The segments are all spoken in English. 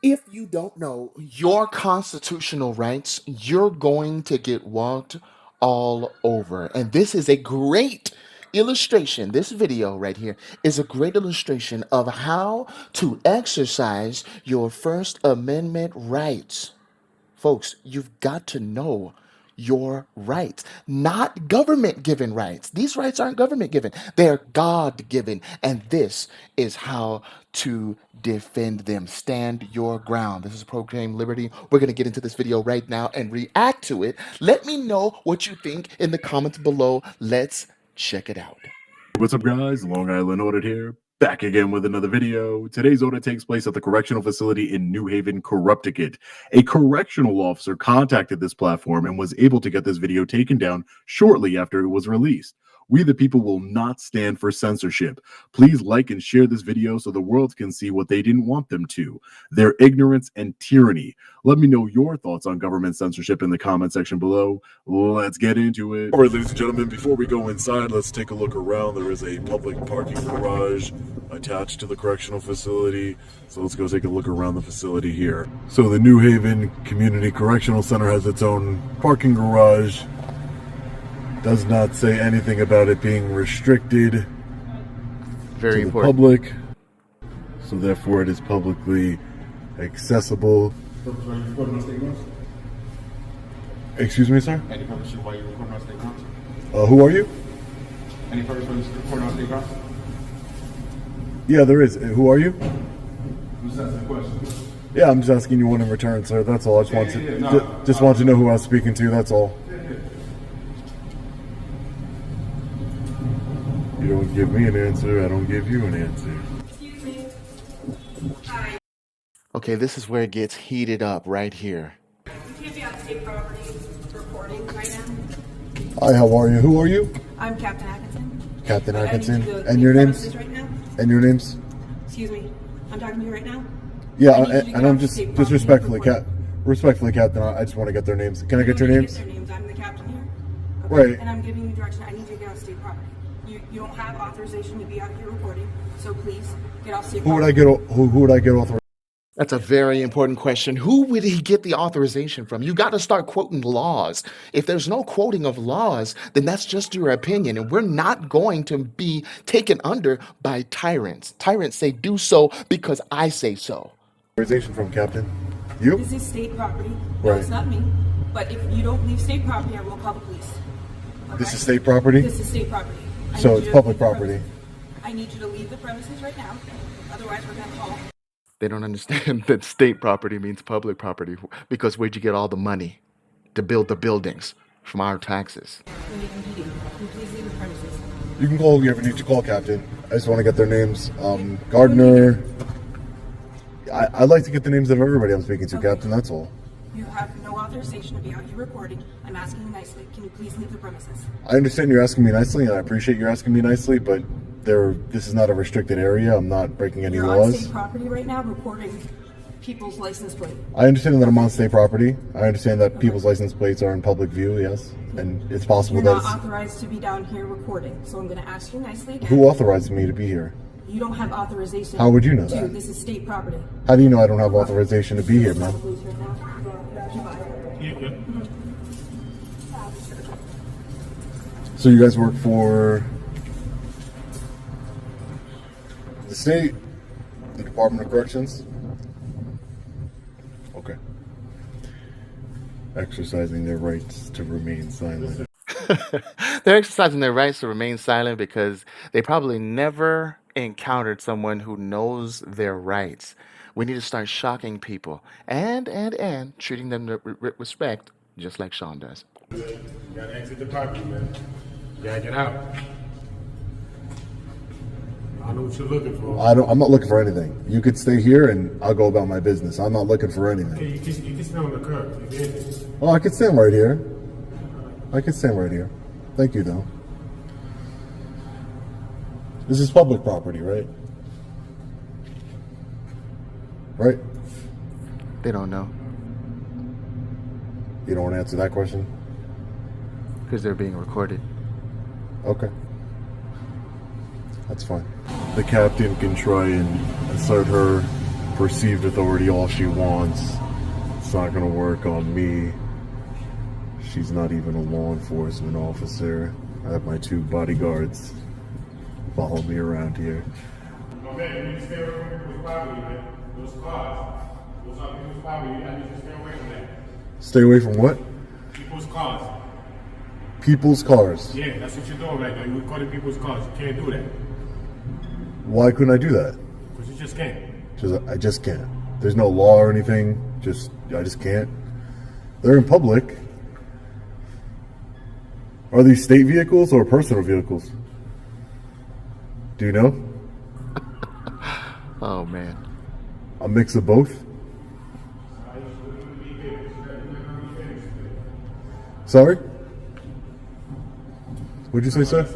If you don't know your constitutional rights, you're going to get walked all over. And this is a great illustration. This video right here is a great illustration of how to exercise your First Amendment rights. Folks, you've got to know your rights, not government given rights. These rights aren't government given, they're God given. And this is how to defend them. Stand your ground. This is Proclaim Liberty. We're going to get into this video right now and react to it. Let me know what you think in the comments below. Let's check it out. What's up, guys? Long Island Audit here, back again with another video. Today's audit takes place at the correctional facility in New Haven, Connecticut. A correctional officer contacted this platform and was able to get this video taken down shortly after it was released. We the people will not stand for censorship. Please like and share this video so the world can see what they didn't want them to. Their ignorance and tyranny. Let me know your thoughts on government censorship in the comment section below. Let's get into it. All right, ladies and gentlemen, before we go inside, let's take a look around. There is a public parking garage attached to the correctional facility. So let's go take a look around the facility here. So the New Haven Community Correctional Center has its own parking garage. Does not say anything about it being restricted Very to the important. public, so therefore it is publicly accessible. Excuse me, sir? Any purpose why you're recording on state grounds? Who are you? Any purpose why you're recording on state grounds? Yeah, there is. Who are you? I'm just asking a question. Yeah, I'm just asking you one in return, sir. That's all. I just want to know who I was speaking to. That's all. You don't give me an answer, I don't give you an answer. Excuse me. Hi. Okay, this is where it gets heated up right here. You can't be on state property recording right now. Hi, how are you? Who are you? I'm Captain Atkinson. Captain I need Atkinson. you to And leave your names? premises right now. And your names? Excuse me. I'm talking to you right now. Yeah, I need you to and get I'm off just state property respectfully, recording. respectfully, Captain, I just want to get their names. Can I get your You don't names? need to get their names. I'm the captain here. Right. And I'm giving you direction. I need you to get off state property. You don't have authorization to be out here recording, so please get off state Who would property. I get? Who would I get authorized? That's a very important question. Who would he get the authorization from? You got to start quoting laws. If there's no quoting of laws, then that's just your opinion. And we're not going to be taken under by tyrants. Tyrants say, do so because I say so. Authorization from, Captain? You? This is state property. No, Right. it's not me. But if you don't leave state property, I will call the police. Okay? This is state property? This is state property. I So need it's you to public leave the property. premises. I need you to leave the premises right now. Otherwise, we're going to call. They don't understand that state property means public property because where'd you get all the money to build the buildings? From our taxes. We need a meeting. Can you please leave the premises? You can call whoever you need to call, Captain. I just want to get their names. Gardner. I'd like to get the names of everybody I'm speaking to, Okay. Captain. That's all. You have no authorization to be out here recording. I'm asking you nicely. Can you please leave the premises? I understand you're asking me nicely, and I appreciate you're asking me nicely, but this is not a restricted area. I'm not breaking any You're on laws. state property right now recording people's license plate. I understand that I'm on state property. I understand that people's license plates are in public view, yes. And it's possible You're that not authorized to be down here recording. So I'm going to ask you nicely again. who authorized me to be here? You don't have authorization. How would you know to. that? This is state property. How do you know I don't have authorization to be here, man? Police right now. So you guys work for the state, the Department of Corrections? Okay. Exercising their rights to remain silent. They're exercising their rights to remain silent because they probably never encountered someone who knows their rights. We need to start shocking people and treating them with respect, just like Sean does. You gotta exit the property, man. You gotta get out. I know what you're looking for. I'm not looking for anything. You could stay here and I'll go about my business. I'm not looking for anything. Okay, you can stay on the curb. If anything. Oh, I could stand right here. I could stand right here. Thank you, though. This is public property, right? Right? They don't know You don't want to answer that question? because they're being recorded. Okay. That's fine. The captain can try and assert her perceived authority all she wants. It's not gonna work on me. She's not even a law enforcement officer. I have my 2 bodyguards follow me around here. No, man, you need to stay away from people's property, man. Those cars. Those are people's property. You need to stay away from that. Stay away from what? People's cars. People's cars. Yeah, that's what you're doing right now. You're recording people's cars. You can't do that. Why couldn't I do that? Because you just can't. I just can't. There's no law or anything. I just can't. They're in public. Are these state vehicles or personal vehicles? Do you know? Oh man. A mix of both? Sorry? What'd you say, sir?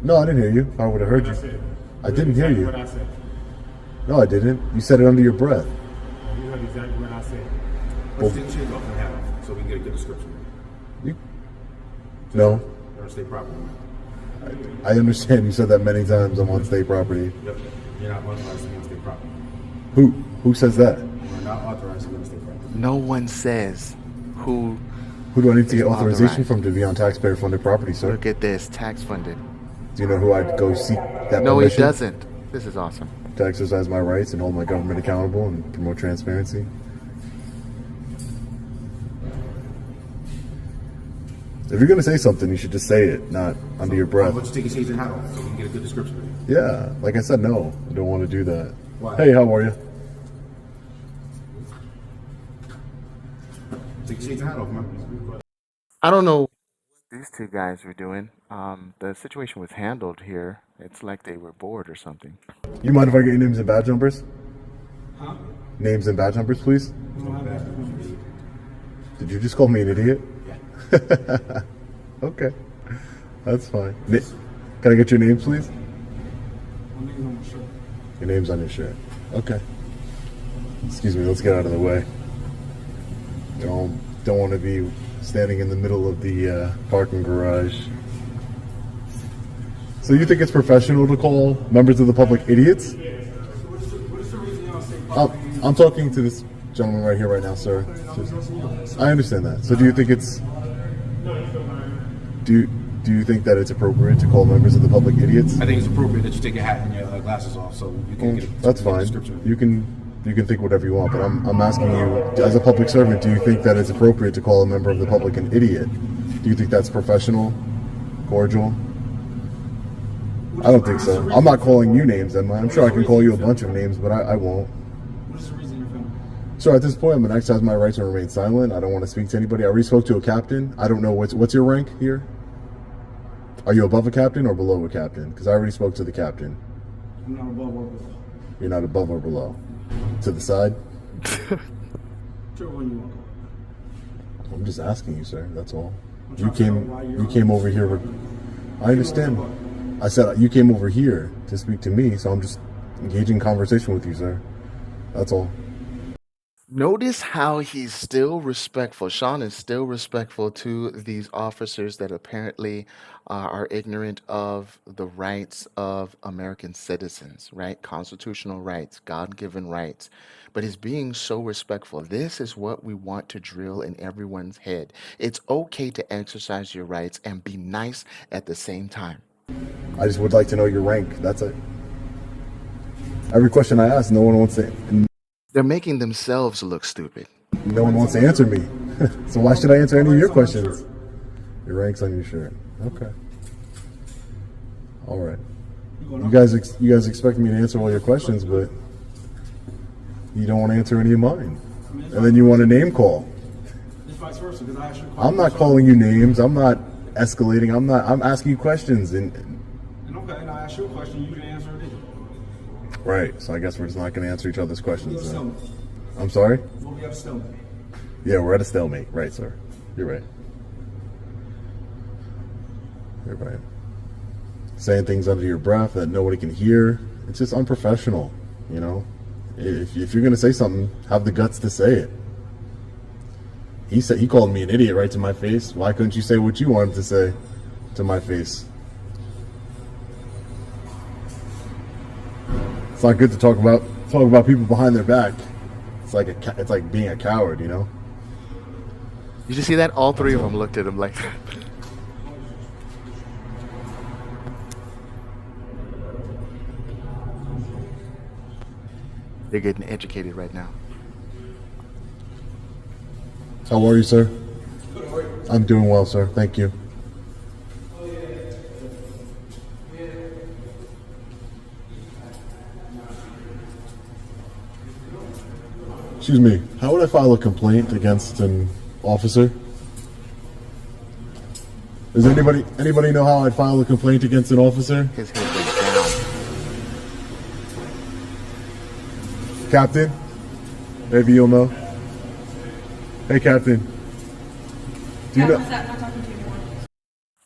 No, I didn't hear you. I would have heard you. I didn't hear you. What I said. No, I didn't. You said it under your breath. You heard exactly what I said. Let's take the shades off and hat off so we can get a good description. No. You're on state property. I understand you said that many times. I'm on state property. Yep. You're not authorized to be on state property. Who says that? You're not authorized to be on state property. No one says who. Who do I need to get It's authorization authorized. from to be on taxpayer funded property, sir? Look at this, tax funded. Do you know who I'd go seek that No, he permission doesn't. This is awesome. to exercise my rights and hold my government accountable and promote transparency? If you're going to say something, you should just say it, not under your Why breath. don't you take your shades and hat off so we can get a good description of you? Yeah, like I said, no. I don't want to do that. Why? Hey, how are you? Take your shades and hat off, man. I don't know what these 2 guys were doing. The situation was handled here. It's like they were bored or something. You mind if I get your names and badge numbers? Huh? Names and badge numbers, please? You don't have that. Did you just call me an idiot? Yeah. Okay, that's fine. Can I get your name, please? My name's on my shirt. Your name's on your shirt. Okay. Excuse me, let's get out of the way. Don't want to be standing in the middle of the parking garage. So you think it's professional to call members of the public idiots? What is the reason y'all say I'm talking to this gentleman right here, right now, sir. I understand that. So do you think it's... Do you think that it's appropriate to call members of the public idiots? I think it's appropriate that you take your hat and your glasses off so you can get a That's good fine. description. You can think whatever you want, but I'm asking you, as a public servant, do you think that it's appropriate to call a member of the public an idiot? Do you think that's professional, cordial? I don't think so. I'm not calling you names, Emma. I'm sure I can call you a bunch of names, but I won't. What is the reason you're filming? So at this point, I'm going to exercise my right to remain silent. I don't want to speak to anybody. I already spoke to a captain. I don't know what's your rank here? Are you above a captain or below a captain? Because I already spoke to the captain. I'm not above or below. You're not above or below. To the side? Sure, when you walk over. I'm just asking you, sir. That's all. I'm You trying to came. know why you're You on came this. over here. I understand. I said you came over here to speak to me, so I'm just engaging conversation with you, sir. That's all. Notice how he's still respectful. Sean is still respectful to these officers that apparently are ignorant of the rights of American citizens, right? Constitutional rights, God-given rights. But he's being so respectful. This is what we want to drill in everyone's head. It's okay to exercise your rights and be nice at the same time. I just would like to know your rank. That's it. Every question I ask, no one wants to. They're making themselves look stupid. No one wants to answer me. So why should I answer any of your questions? Your rank's on your shirt. Okay. All right. You guys expect me to answer all your questions, but you don't want to answer any of mine. And then you want a name call. It's vice versa, because I asked you a question. I'm not calling you names. I'm not escalating. I'm asking you questions. And okay, and I asked you a question, you didn't answer it either. Right. So I guess we're just not going to answer each other's We'll questions. be at a Then. stalemate. I'm sorry? We'll be at a stalemate. Yeah, we're at a stalemate. Right, sir. You're right. You're right. Saying things under your breath that nobody can hear. It's just unprofessional, you know? If you're going to say something, have the guts to say it. He called me an idiot right to my face. Why couldn't you say what you wanted to say to my face? It's not good to talk about talk about people behind their back. It's like it's like being a coward, you know. Did you see that? All three of them looked at him like that. They're getting educated right now. How are you, sir? I'm doing well, sir. Thank you. Excuse me. How would I file a complaint against an officer? Does anybody know how I'd file a complaint against an officer? His head went down. Captain? Maybe you'll know. Hey, Captain. Do you know? What's that? Not talking to you anymore.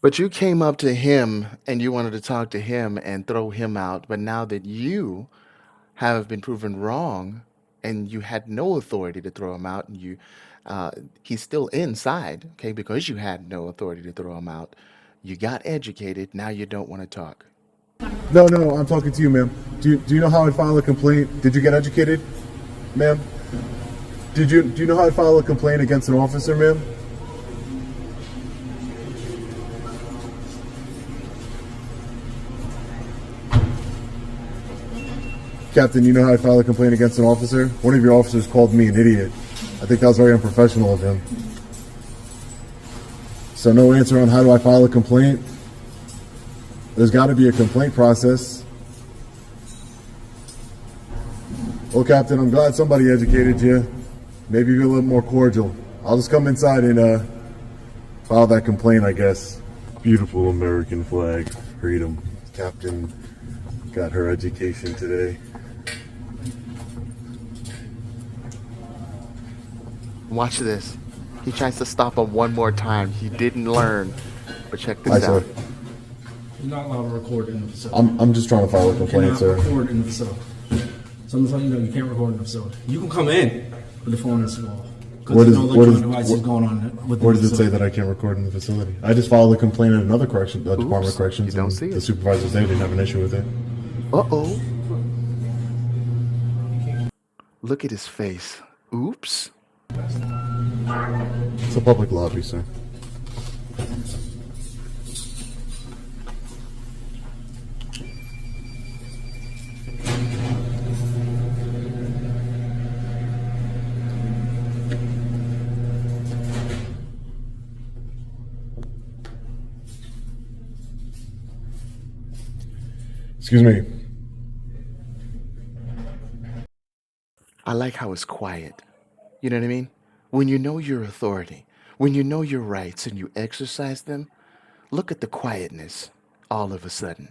But you came up to him and you wanted to talk to him and throw him out. But now that you have been proven wrong and you had no authority to throw him out, and he's still inside, okay, because you had no authority to throw him out. You got educated. Now you don't want to talk. No, I'm talking to you, ma'am. Do you know how I'd file a complaint? Did you get educated, ma'am? Do you know how I'd file a complaint against an officer, ma'am? Captain, you know how I file a complaint against an officer? One of your officers called me an idiot. I think that was very unprofessional of him. So no answer on how do I file a complaint? There's got to be a complaint process. Well, Captain, I'm glad somebody educated you. Maybe be a little more cordial. I'll just come inside and file that complaint, I guess. Beautiful American flag, freedom. Captain got her education today. Watch this. He tries to stop him one more time. He didn't learn. But check this Hi, out. sir. You're not allowed to record in the facility. I'm just trying to file a You complaint, cannot sir. record in the facility. So I'm just letting you know you can't record in the facility. You can come in, but the phone is off. Where Because does- no where electronic does- devices where- going on with Where does it say that I can't record in the facility? I just filed a complaint at another Department of Corrections, you don't and see the it. supervisors there didn't have an issue with it. Uh-oh. Look at his face. Oops. It's a public lobby, sir. Excuse me. I like how it's quiet. You know what I mean? When you know your authority, when you know your rights and you exercise them, look at the quietness all of a sudden.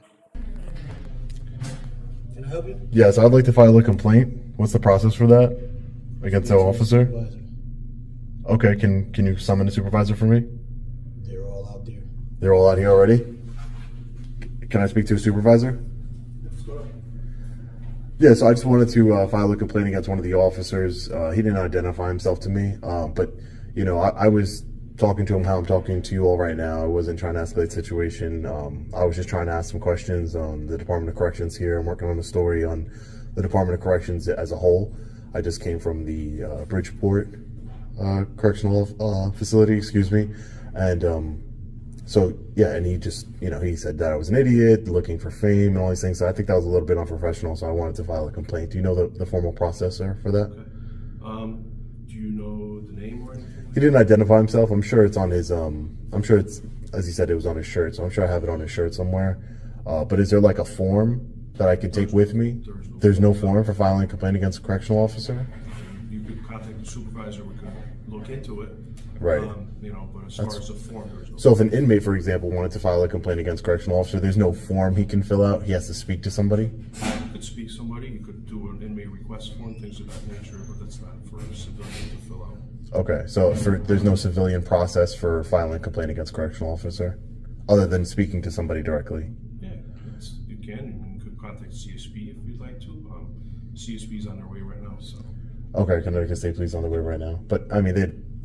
Can I help you? Yes, I'd like to file a complaint. What's the process for that? Against the officer? Okay, can you summon a supervisor for me? They're all out there. They're all out here already? Can I speak to a supervisor? Yeah, so I just wanted to file a complaint against one of the officers. He didn't identify himself to me, but, you know, I was talking to him how I'm talking to you all right now. I wasn't trying to escalate the situation. I was just trying to ask some questions on the Department of Corrections here. I'm working on a story on the Department of Corrections as a whole. I just came from the Bridgeport Correctional Facility, excuse me, and so, yeah, and he just, you know, he said that I was an idiot, looking for fame and all these things. So I think that was a little bit unprofessional, so I wanted to file a complaint. Do you know the formal process, sir, for that? Okay. Do you know the name or anything? He didn't identify himself. I'm sure it's on his, I'm sure it's, as he said, it was on his shirt, so I'm sure I have it on his shirt somewhere. But is there like a form that I could take with me? There's no form for filing a complaint against a correctional officer? You could contact the supervisor, we could look into it. Right. You know, but as far as the form, there's no. So if an inmate, for example, wanted to file a complaint against a correctional officer, there's no form he can fill out? He has to speak to somebody? You could speak to somebody, you could do an inmate request form, things of that nature, but that's not for a civilian to fill out. Okay, so there's no civilian process for filing a complaint against a correctional officer, other than speaking to somebody directly? Yeah, you can. You could contact CSP if you'd like to. CSP's on their way right now, so. Okay, Connecticut State Police on the way right now. But, I mean,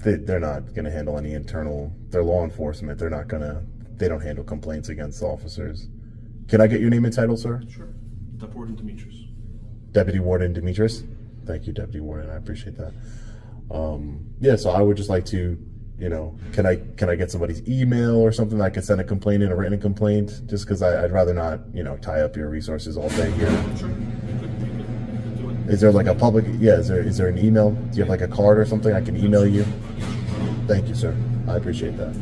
they're not going to handle any internal, they're law enforcement. They don't handle complaints against officers. Can I get your name and title, sir? Sure. Deported Demetrius. Deputy Warden Demetrius. Thank you, Deputy Warden. I appreciate that. Yeah, so I would just like to, can I get somebody's email or something that I could send a complaint in, a written complaint? Just because I'd rather not, tie up your resources all day here. Sure. You could do it. Is there like a public? Yeah, is there an email? Do you have like a card or something I can email you? Thank you, sir. I appreciate that.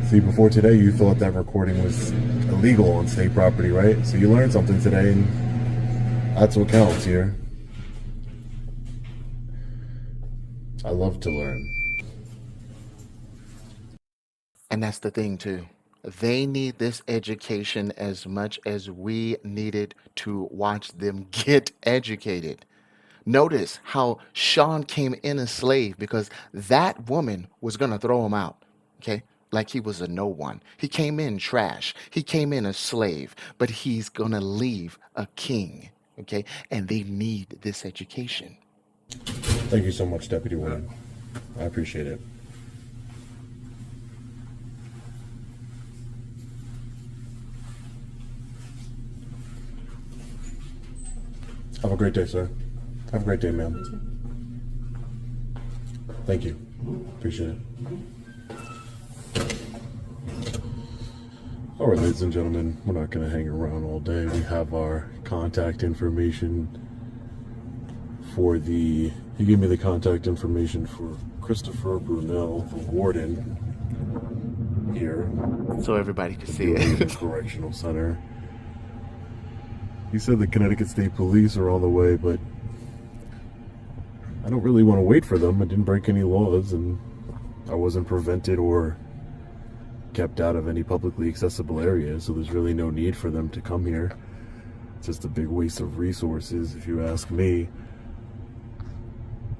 See, before today, you thought that recording was illegal on state property, right? So you learned something today, and that's what counts here. I love to learn. And that's the thing, too. They need this education as much as we needed to watch them get educated. Notice how Sean came in a slave because that woman was going to throw him out. Okay? Like he was a no one. He came in trash. He came in a slave, but he's going to leave a king. Okay? And they need this education. Thank you so much, Deputy Warden. I appreciate it. Have a great day, sir. Have a great day, ma'am. Thank you. Appreciate it. All right, ladies and gentlemen, we're not going to hang around all day. We have our contact information for he gave me the contact information for Christopher Brunel, the warden here. So everybody could see the it. Correctional Center. He said the Connecticut State Police are on the way, but I don't really want to wait for them. I didn't break any laws, and I wasn't prevented or kept out of any publicly accessible areas, so there's really no need for them to come here. It's just a big waste of resources, if you ask me.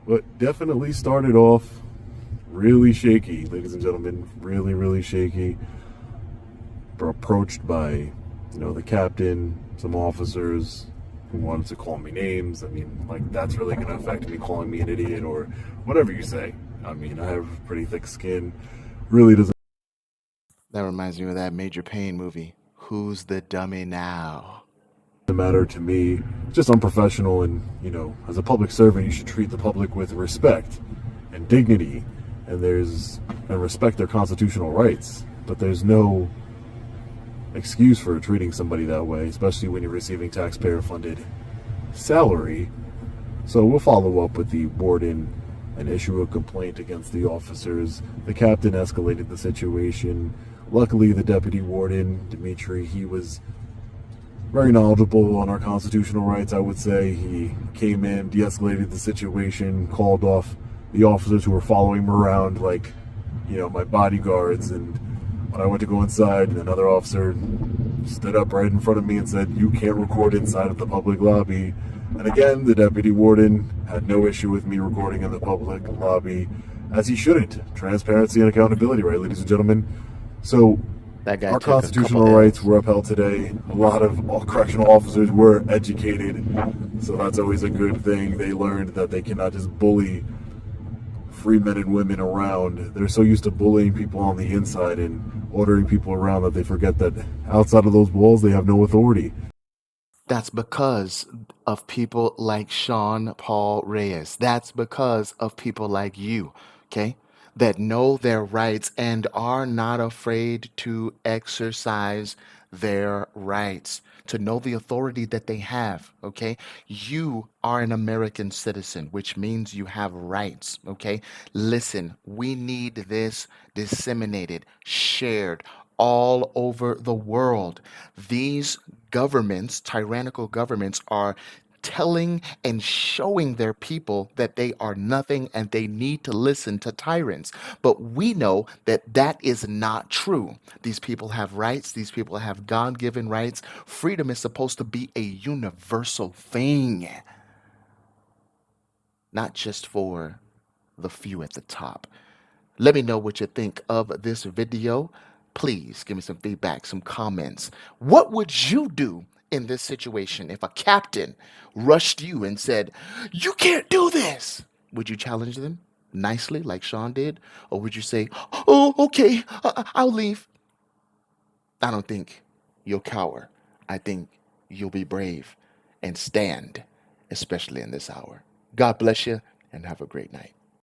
But definitely started off really shaky, ladies and gentlemen. Really, really shaky. We're approached by, the captain, some officers who wanted to call me names. I mean, that's really going to affect me calling me an idiot or whatever you say. I mean, I have pretty thick skin. Really doesn't That reminds me of that Major Payne movie, Who's the Dummy Now? matter to me. It's just unprofessional, and as a public servant, you should treat the public with respect and dignity, and respect their constitutional rights. But there's no excuse for treating somebody that way, especially when you're receiving taxpayer-funded salary. So we'll follow up with the warden and issue a complaint against the officers. The captain escalated the situation. Luckily, the deputy warden, Dimitri, he was very knowledgeable on our constitutional rights, I would say. He came in, de-escalated the situation, called off the officers who were following him around like, my bodyguards. And when I went to go inside, another officer stood up right in front of me and said, "You can't record inside of the public lobby." And again, the deputy warden had no issue with me recording in the public lobby, as he shouldn't. Transparency and accountability, right, ladies and gentlemen? So That guy our took a constitutional couple rights L's. were upheld today. A lot of correctional officers were educated, so that's always a good thing. They learned that they cannot just bully free men and women around. They're so used to bullying people on the inside and ordering people around that they forget that outside of those walls they have no authority. That's because of people like Sean Paul Reyes. That's because of people like you, okay? That know their rights and are not afraid to exercise their rights, to know the authority that they have, okay? You are an American citizen, which means you have rights, okay? Listen, we need this disseminated, shared all over the world. These governments, tyrannical governments, are telling and showing their people that they are nothing and they need to listen to tyrants. But we know that that is not true. These people have rights. These people have God-given rights. Freedom is supposed to be a universal thing, not just for the few at the top. Let me know what you think of this video. Please give me some feedback, some comments. What would you do in this situation if a captain rushed you and said, "You can't do this"? Would you challenge them nicely like Sean did? Or would you say, "Oh, okay, I'll leave"? I don't think you'll cower. I think you'll be brave and stand especially in this hour. God bless you and have a great night.